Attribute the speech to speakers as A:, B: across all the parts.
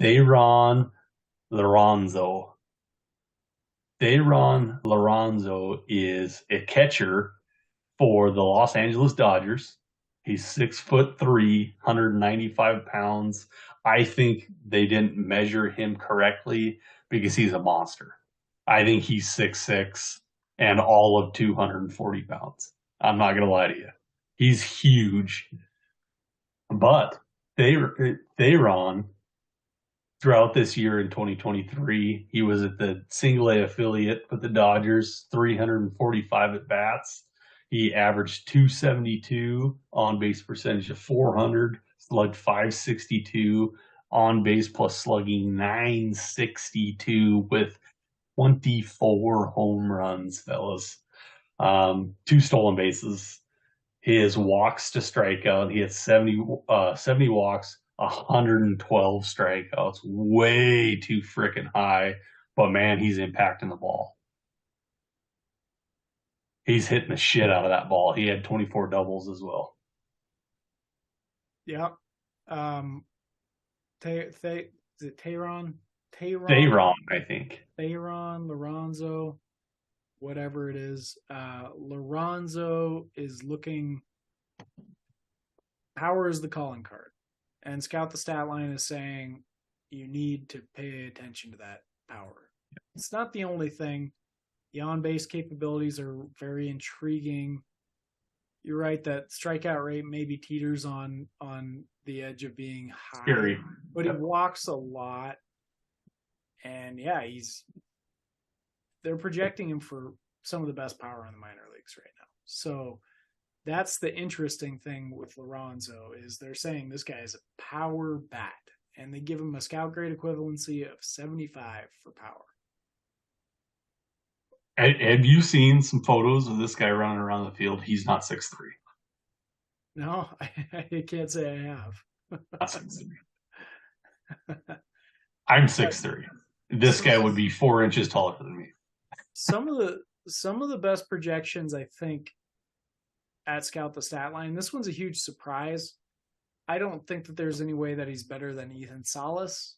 A: Thayron Liranzo. Thayron Liranzo is a catcher for the Los Angeles Dodgers. He's 6'3", 195 pounds. I think they didn't measure him correctly because he's a monster. I think he's 6'6" and all of 240 pounds. I'm not gonna lie to you. He's huge. But Thayron, throughout this year in 2023, he was at the single A affiliate with the Dodgers, 345 at bats. He averaged 272, on base percentage of 400, slugged 562, on base plus slugging 962 with 24 home runs, fellas. Two stolen bases. His walks to strikeout, he had 70 walks, 112 strikeouts, way too freaking high. But man, he's impacting the ball. He's hitting the shit out of that ball. He had 24 doubles as well.
B: Yeah. Is it Thayron?
A: Thayron, I think.
B: Thayron, Liranzo, whatever it is. Liranzo is looking. Power is the calling card, and Scout the Stat Line is saying you need to pay attention to that power. It's not the only thing. The on base capabilities are very intriguing. You're right that strikeout rate maybe teeters on the edge of being high,
A: Scary.
B: but he walks a lot, and yeah, they're projecting him for some of the best power in the minor leagues right now. So that's the interesting thing with Liranzo is they're saying this guy is a power bat, and they give him a scout grade equivalency of 75 for power.
A: Have you seen some photos of this guy running around the field? He's not 6'3".
B: No, I can't say I have.
A: Not 6'3". I'm 6'3". This guy would be 4 inches taller than me.
B: Some of the best projections, I think, at Scout the Stat Line. This one's a huge surprise. I don't think that there's any way that he's better than Ethan Salas.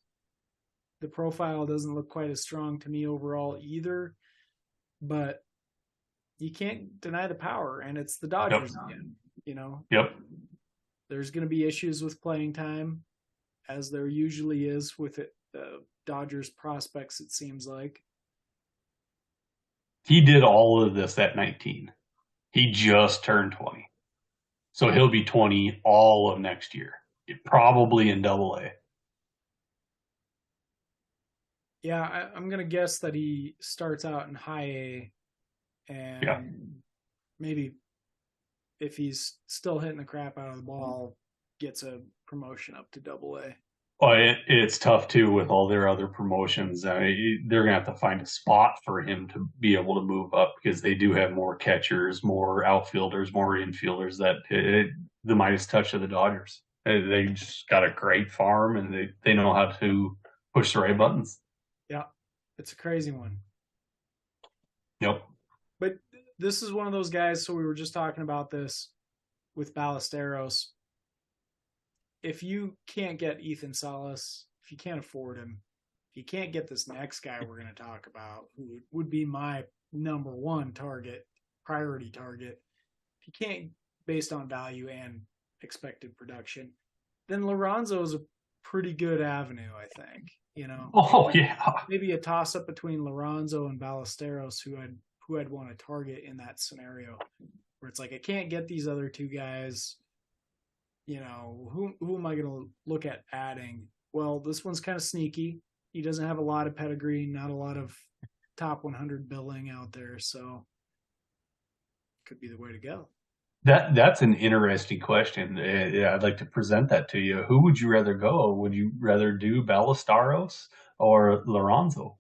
B: The profile doesn't look quite as strong to me overall either, but you can't deny the power, and it's the Dodgers again. You know, there's going to be issues with playing time, as there usually is with the Dodgers prospects, it seems like.
A: He did all of this at 19. He just turned 20. So he'll be 20 all of next year, probably in Double A.
B: Yeah, I'm going to guess that he starts out in High A, and maybe if he's still hitting the crap out of the ball, gets a promotion up to Double A.
A: Well, it's tough too with all their other promotions. I mean, they're gonna have to find a spot for him to be able to move up because they do have more catchers, more outfielders, more infielders. The Midas touch of the Dodgers. They just got a great farm and they know how to push the right buttons.
B: Yeah, it's a crazy one.
A: Yep.
B: But this is one of those guys. So we were just talking about this with Ballesteros. If you can't get Ethan Salas, if you can't afford him, if you can't get this next guy we're going to talk about, who would be my number one priority target, if you can't, based on value and expected production, then Liranzo is a pretty good avenue, I think. You know, maybe a toss up between Liranzo and Ballesteros, who I'd want to target in that scenario, where it's like I can't get these other two guys. You know, who am I going to look at adding? Well, this one's kind of sneaky. He doesn't have a lot of pedigree, not a lot of top 100 billing out there, so could be the way to go.
A: That's an interesting question. I'd like to present that to you. Who would you rather go? Would you rather do Ballesteros or Liranzo?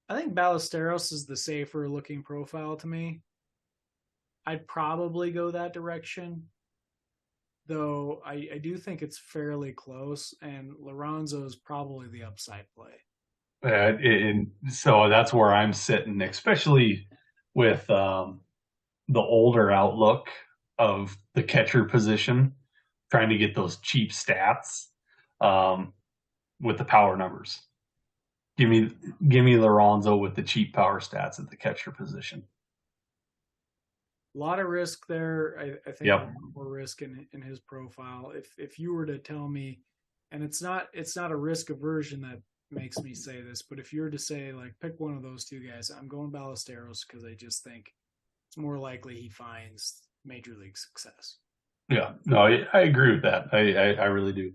B: I think Ballesteros is the safer looking profile to me. I'd probably go that direction, though I do think it's fairly close, and Liranzo is probably the upside play.
A: So that's where I'm sitting, especially with the older outlook of the catcher position, trying to get those cheap stats. um, with the power numbers. Give me give me Liranzo with the cheap power stats at the catcher position.
B: A lot of risk there. I think a
A: Yep.
B: lot more risk in his profile. If you were to tell me, and it's not a risk aversion that makes me say this, but if you were to say like pick one of those two guys, I'm going Ballesteros because I just think it's more likely he finds major league success.
A: Yeah. No, I agree with that. I really do.